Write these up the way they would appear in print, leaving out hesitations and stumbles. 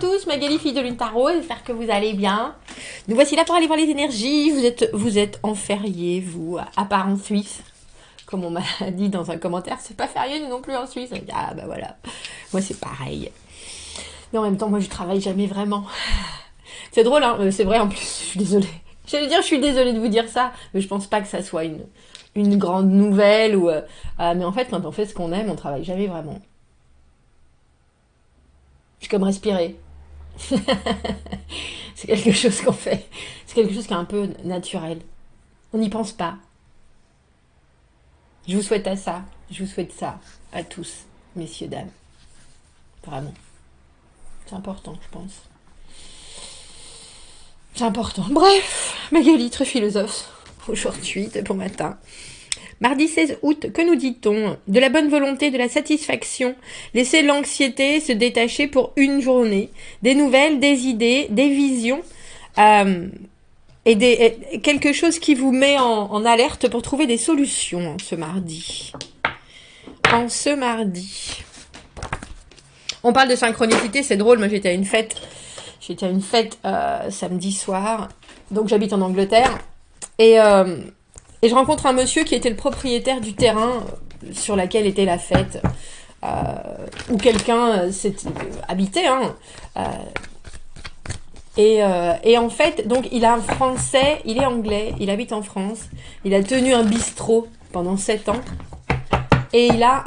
tous, Magali, fille de Lune Tarot, j'espère que vous allez bien. Nous voici là pour aller voir les énergies. Vous êtes en férié, vous, à part en Suisse. Comme on m'a dit dans un commentaire, c'est pas férié nous non plus en Suisse. Ah bah voilà, moi c'est pareil. Mais en même temps, moi je travaille jamais vraiment. C'est drôle, hein, c'est vrai en plus, je suis désolée. J'allais dire, je suis désolée de vous dire ça, mais je pense pas que ça soit une grande nouvelle. Mais en fait, quand on fait ce qu'on aime, on travaille jamais vraiment. C'est comme respirer. C'est quelque chose qu'on fait. C'est quelque chose qui est un peu naturel. On n'y pense pas. Je vous souhaite ça. Je vous souhaite ça à tous, messieurs, dames. Vraiment. C'est important, je pense. C'est important. Bref, Magali, très philosophe. Aujourd'hui, de bon matin. Mardi 16 août, que nous dit-on? De la bonne volonté, de la satisfaction. Laissez l'anxiété se détacher pour une journée. Des nouvelles, des idées, des visions. Et quelque chose qui vous met en alerte pour trouver des solutions ce mardi. En ce mardi. On parle de synchronicité, c'est drôle. Moi, j'étais à une fête. Samedi soir. Donc, j'habite en Angleterre. Et je rencontre un monsieur qui était le propriétaire du terrain sur lequel était la fête, où quelqu'un habitait. Et en fait, donc il a un français, il est anglais, il habite en France, il a tenu un bistrot pendant 7 ans. Et il a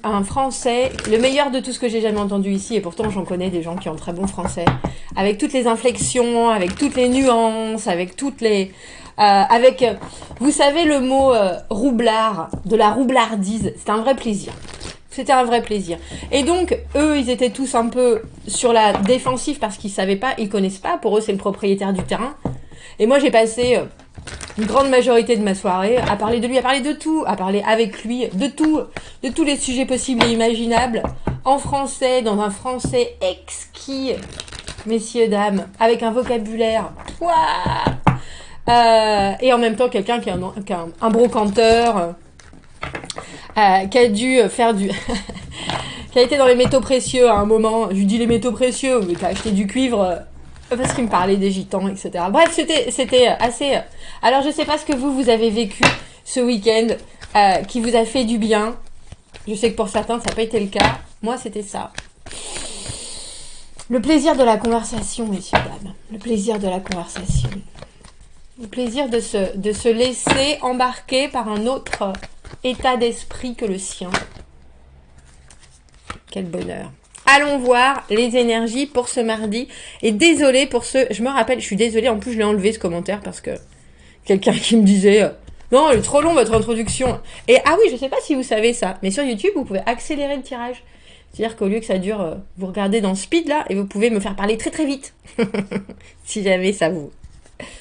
un français, le meilleur de tout ce que j'ai jamais entendu ici, et pourtant j'en connais des gens qui ont très bon français, avec toutes les inflexions, avec toutes les nuances, avec toutes les... vous savez le mot roublard, de la roublardise, c'était un vrai plaisir. C'était un vrai plaisir. Et donc, eux, ils étaient tous un peu sur la défensive parce qu'ils savaient pas, ils connaissent pas, pour eux c'est le propriétaire du terrain. Et moi j'ai passé... une grande majorité de ma soirée à parler de lui, à parler de tout, à parler avec lui, de tout, de tous les sujets possibles et imaginables, en français, dans un français exquis, messieurs, dames, avec un vocabulaire, et en même temps quelqu'un qui est un brocanteur, qui a dû faire du... qui a été dans les métaux précieux à un moment. Je lui dis les métaux précieux, mais t'as acheté du cuivre... parce qu'il me parlait des gitans, etc. Bref, c'était assez... Alors, je sais pas ce que vous avez vécu ce week-end qui vous a fait du bien. Je sais que pour certains, ça n'a pas été le cas. Moi, c'était ça. Le plaisir de la conversation, messieurs, dames. Le plaisir de la conversation. Le plaisir de se laisser embarquer par un autre état d'esprit que le sien. Quel bonheur. Allons voir les énergies pour ce mardi. Et désolée pour je me rappelle, je suis désolée, en plus je l'ai enlevé ce commentaire parce que quelqu'un qui me disait non, il est trop long votre introduction. Et ah oui, je sais pas si vous savez ça, mais sur YouTube, vous pouvez accélérer le tirage. C'est-à-dire qu'au lieu que ça dure, vous regardez dans Speed là, et vous pouvez me faire parler très très vite. Si jamais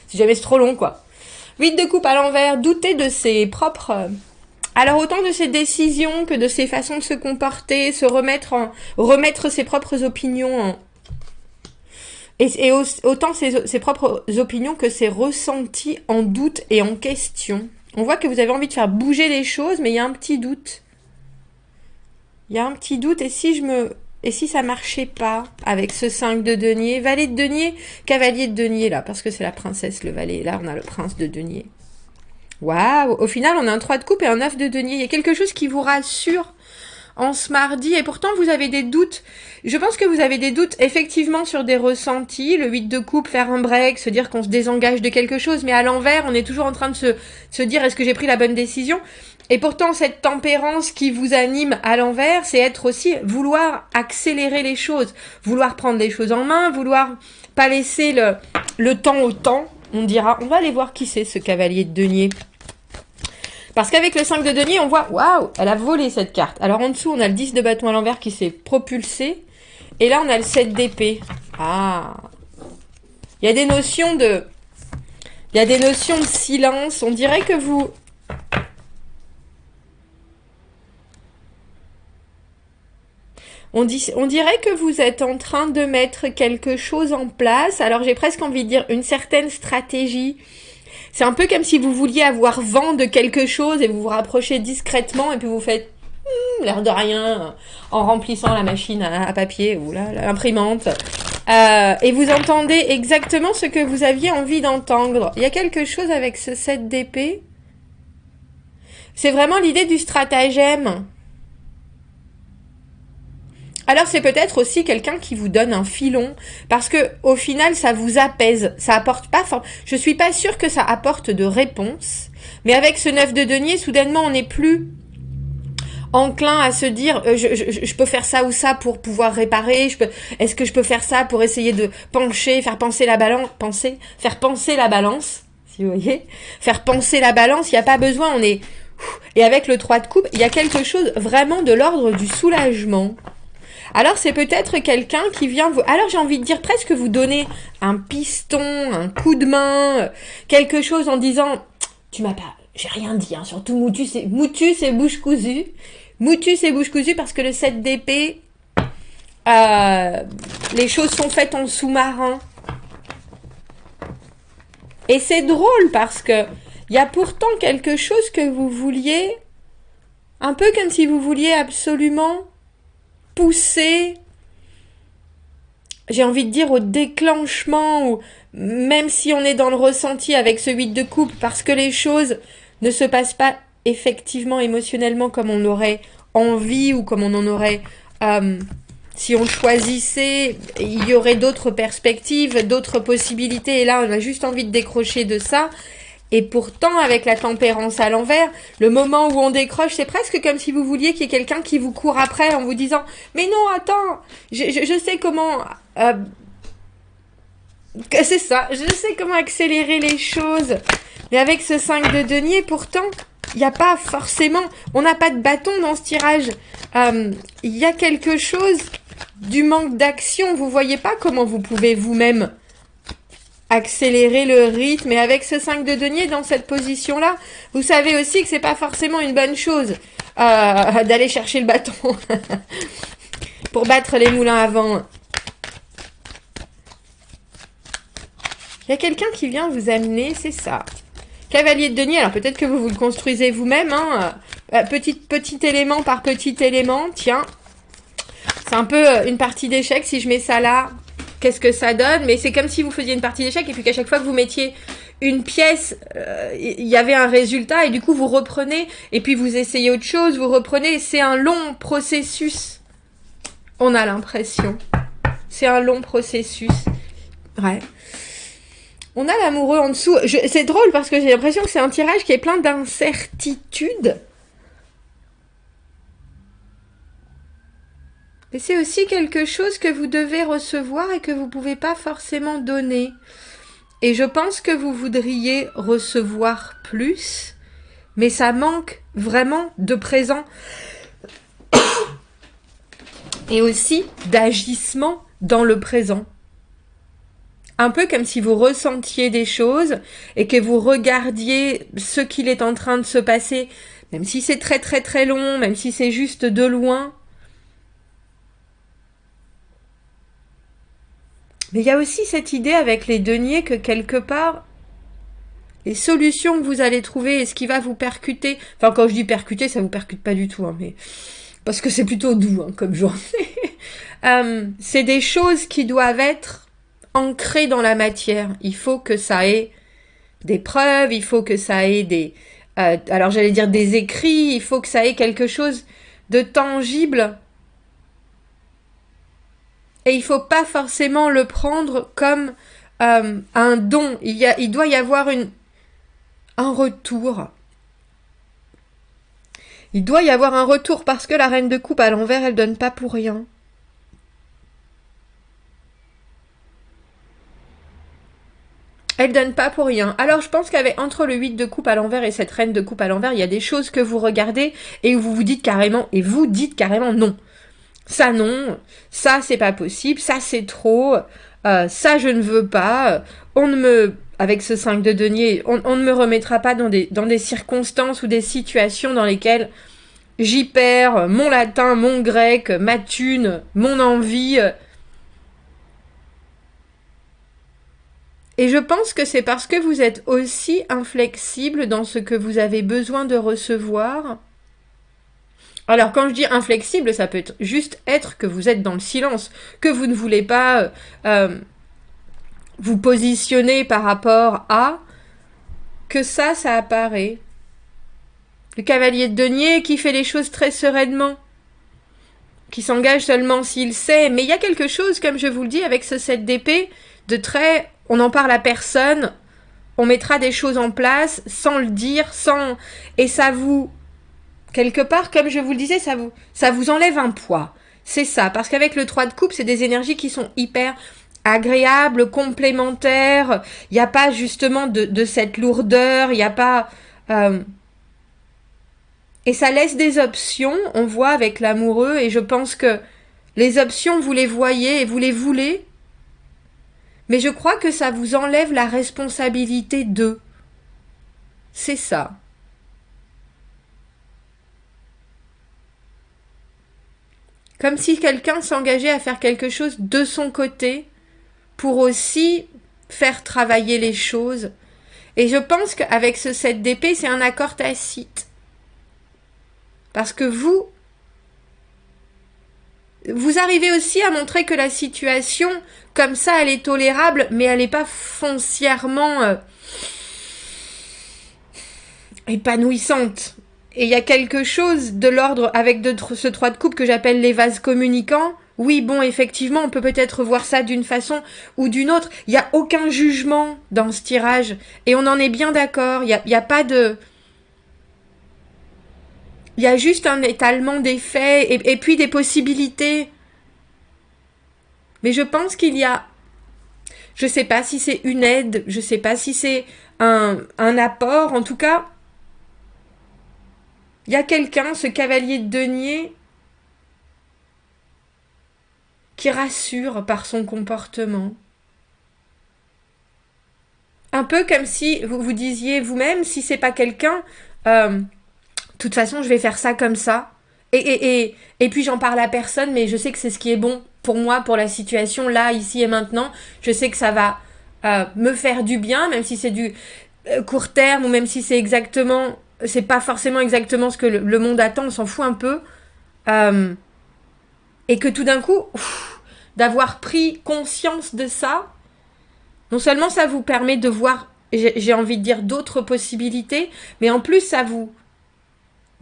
si jamais c'est trop long quoi. 8 de coupe à l'envers, douter de ses propres... Alors, autant de ses décisions que de ses façons de se comporter, remettre ses propres opinions et autant ses propres opinions que ses ressentis en doute et en question. On voit que vous avez envie de faire bouger les choses, mais il y a un petit doute. Il y a un petit doute, et si ça marchait pas avec ce 5 de denier, valet de denier, cavalier de denier là, parce que c'est la princesse le valet, là on a le prince de denier. Waouh! Au final, on a un 3 de coupe et un 9 de denier. Il y a quelque chose qui vous rassure en ce mardi. Et pourtant, vous avez des doutes. Je pense que vous avez des doutes, effectivement, sur des ressentis. Le 8 de coupe, faire un break, se dire qu'on se désengage de quelque chose. Mais à l'envers, on est toujours en train de se dire, est-ce que j'ai pris la bonne décision? Et pourtant, cette tempérance qui vous anime à l'envers, c'est être aussi, vouloir accélérer les choses. Vouloir prendre les choses en main, vouloir pas laisser le temps au temps. On dira, on va aller voir qui c'est ce cavalier de denier. Parce qu'avec le 5 de denier, on voit, waouh, elle a volé cette carte. Alors en dessous, on a le 10 de bâton à l'envers qui s'est propulsé. Et là, on a le 7 d'épée. Ah. Il y a des notions de silence. On dirait que vous... On dirait que vous êtes en train de mettre quelque chose en place. Alors, j'ai presque envie de dire une certaine stratégie. C'est un peu comme si vous vouliez avoir vent de quelque chose et vous vous rapprochez discrètement et puis vous faites l'air de rien en remplissant la machine à papier ou l'imprimante. Et vous entendez exactement ce que vous aviez envie d'entendre. Il y a quelque chose avec ce 7 d'épée. C'est vraiment l'idée du stratagème. Alors c'est peut-être aussi quelqu'un qui vous donne un filon, parce que au final ça vous apaise, ça apporte pas, je suis pas sûre que ça apporte de réponse, mais avec ce 9 de denier, soudainement on n'est plus enclin à se dire je peux faire ça ou ça pour pouvoir réparer, est-ce que je peux faire ça pour essayer de pencher, faire penser la balance, faire penser la balance, si vous voyez, faire penser la balance, il n'y a pas besoin, on est... Et avec le 3 de coupe, il y a quelque chose vraiment de l'ordre du soulagement. Alors c'est peut-être quelqu'un qui vient vous... Alors j'ai envie de dire presque vous donner un piston, un coup de main, quelque chose en disant... Tu m'as pas... J'ai rien dit, hein, surtout Moutus et bouche cousue. Moutus et bouche cousue parce que le 7 d'épée... les choses sont faites en sous-marin. Et c'est drôle parce que... Il y a pourtant quelque chose que vous vouliez... Un peu comme si vous vouliez absolument... pousser, j'ai envie de dire au déclenchement, ou même si on est dans le ressenti avec ce 8 de coupe, parce que les choses ne se passent pas effectivement émotionnellement comme on aurait envie ou comme on en aurait... si on choisissait, il y aurait d'autres perspectives, d'autres possibilités, et là on a juste envie de décrocher de ça. Et pourtant, avec la tempérance à l'envers, le moment où on décroche, c'est presque comme si vous vouliez qu'il y ait quelqu'un qui vous court après en vous disant « Mais non, attends, je sais comment... c'est ça, je sais comment accélérer les choses. » Mais avec ce 5 de denier, pourtant, il n'y a pas forcément... On n'a pas de bâton dans ce tirage. Il y a quelque chose du manque d'action. Vous voyez pas comment vous pouvez vous-même... accélérer le rythme, et avec ce 5 de denier dans cette position-là, vous savez aussi que c'est pas forcément une bonne chose d'aller chercher le bâton pour battre les moulins à vent. Il y a quelqu'un qui vient vous amener, c'est ça. Cavalier de denier, alors peut-être que vous le construisez vous-même, hein, petit élément par petit élément, tiens. C'est un peu une partie d'échecs, si je mets ça là... Qu'est-ce que ça donne? Mais c'est comme si vous faisiez une partie d'échecs et puis qu'à chaque fois que vous mettiez une pièce, il y avait un résultat et du coup vous reprenez et puis vous essayez autre chose, vous reprenez. C'est un long processus. On a l'impression. C'est un long processus. Ouais. On a l'amoureux en dessous. C'est drôle parce que j'ai l'impression que c'est un tirage qui est plein d'incertitudes. Et c'est aussi quelque chose que vous devez recevoir et que vous ne pouvez pas forcément donner. Et je pense que vous voudriez recevoir plus, mais ça manque vraiment de présent et aussi d'agissement dans le présent. Un peu comme si vous ressentiez des choses et que vous regardiez ce qu'il est en train de se passer, même si c'est très très très long, même si c'est juste de loin. Mais il y a aussi cette idée avec les deniers que quelque part, les solutions que vous allez trouver et ce qui va vous percuter, enfin quand je dis percuter, ça vous percute pas du tout, hein, mais parce que c'est plutôt doux hein, comme journée, c'est des choses qui doivent être ancrées dans la matière. Il faut que ça ait des preuves, il faut que ça ait des... alors j'allais dire des écrits, il faut que ça ait quelque chose de tangible. Et il ne faut pas forcément le prendre comme un don. Il doit y avoir un retour. Il doit y avoir un retour parce que la reine de coupe à l'envers, elle donne pas pour rien. Elle donne pas pour rien. Alors je pense qu'avec entre le 8 de coupe à l'envers et cette reine de coupe à l'envers, il y a des choses que vous regardez et vous vous dites carrément, non. Ça non, ça c'est pas possible, ça c'est trop, ça je ne veux pas, avec ce 5 de denier, on ne me remettra pas dans des circonstances ou des situations dans lesquelles j'y perds mon latin, mon grec, ma thune, mon envie. Et je pense que c'est parce que vous êtes aussi inflexible dans ce que vous avez besoin de recevoir Alors, quand je dis inflexible, ça peut être juste être que vous êtes dans le silence, que vous ne voulez pas vous positionner par rapport à, que ça apparaît. Le cavalier de denier qui fait les choses très sereinement, qui s'engage seulement s'il sait, mais il y a quelque chose, comme je vous le dis, avec ce 7 d'épée, de très, on n'en parle à personne, on mettra des choses en place sans le dire, sans, et ça vous, quelque part, comme je vous le disais, ça vous enlève un poids. C'est ça, parce qu'avec le 3 de coupe, c'est des énergies qui sont hyper agréables, complémentaires, il n'y a pas justement de cette lourdeur, il n'y a pas... Et ça laisse des options, on voit avec l'amoureux, et je pense que les options, vous les voyez et vous les voulez, mais je crois que ça vous enlève la responsabilité d'eux. C'est ça. Comme si quelqu'un s'engageait à faire quelque chose de son côté pour aussi faire travailler les choses. Et je pense qu'avec ce 7 d'épée, c'est un accord tacite. Parce que vous arrivez aussi à montrer que la situation, comme ça, elle est tolérable, mais elle n'est pas foncièrement épanouissante. Et il y a quelque chose de l'ordre avec ce 3 de coupe que j'appelle les vases communicants. Oui, bon, effectivement, on peut peut-être voir ça d'une façon ou d'une autre. Il n'y a aucun jugement dans ce tirage. Et on en est bien d'accord. Il y a pas de... Il y a juste un étalement des faits et puis des possibilités. Mais je pense qu'il y a... Je sais pas si c'est une aide, je sais pas si c'est un apport. En tout cas, il y a quelqu'un, ce cavalier de denier, qui rassure par son comportement. Un peu comme si vous vous disiez vous-même, si c'est pas quelqu'un... de toute façon, je vais faire ça comme ça. Et puis, j'en parle à personne, mais je sais que c'est ce qui est bon pour moi, pour la situation, là, ici et maintenant. Je sais que ça va me faire du bien, même si c'est du court terme, ou même si c'est exactement... C'est pas forcément exactement ce que le monde attend, on s'en fout un peu. Et que tout d'un coup, d'avoir pris conscience de ça, non seulement ça vous permet de voir, j'ai envie de dire, d'autres possibilités, mais en plus, ça vous...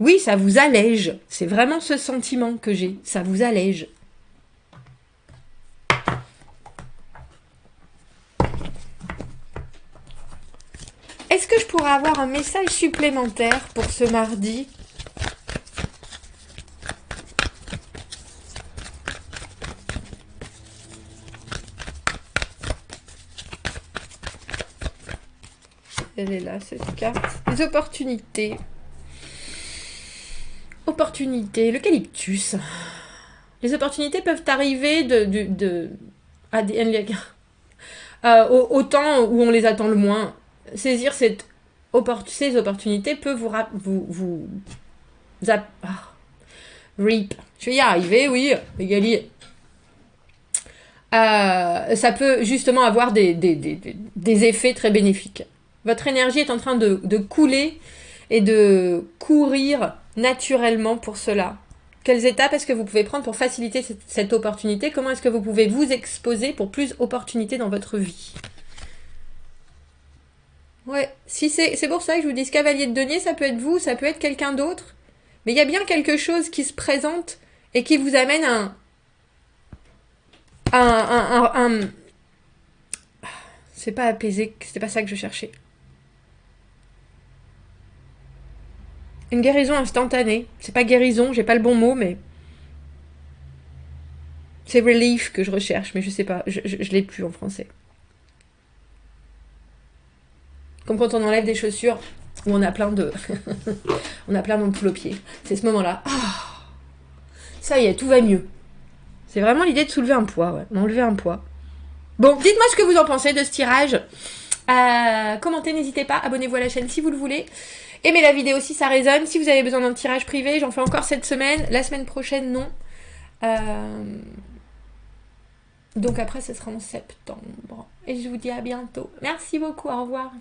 Oui, ça vous allège. C'est vraiment ce sentiment que j'ai. Ça vous allège. Est-ce que je pourrais avoir un message supplémentaire pour ce mardi ? Elle est là, cette carte. Les opportunités. Opportunités, l'eucalyptus. Les opportunités peuvent arriver au temps où on les attend le moins. Saisir ces opportunités peut reap. Je vais y arriver, oui, Magali. Ça peut justement avoir des effets très bénéfiques. Votre énergie est en train de couler et de courir naturellement pour cela. Quelles étapes est-ce que vous pouvez prendre pour faciliter cette opportunité ? Comment est-ce que vous pouvez vous exposer pour plus d'opportunités dans votre vie ? Ouais, si c'est pour ça que je vous dis, ce cavalier de denier, ça peut être vous, ça peut être quelqu'un d'autre. Mais il y a bien quelque chose qui se présente et qui vous amène c'est pas apaisé, c'était pas ça que je cherchais. Une guérison instantanée. C'est pas guérison, j'ai pas le bon mot, mais... C'est relief que je recherche, mais je sais pas, je l'ai plus en français. Comme quand on enlève des chaussures où on a plein de... on a plein d'ampoules aux pieds. C'est ce moment-là. Oh, ça y est, tout va mieux. C'est vraiment l'idée de soulever un poids, ouais. D'enlever un poids. Bon, dites-moi ce que vous en pensez de ce tirage. Commentez, n'hésitez pas. Abonnez-vous à la chaîne si vous le voulez. Aimez la vidéo si ça résonne. Si vous avez besoin d'un tirage privé, j'en fais encore cette semaine. La semaine prochaine, non. Donc après, ce sera en septembre. Et je vous dis à bientôt. Merci beaucoup, au revoir.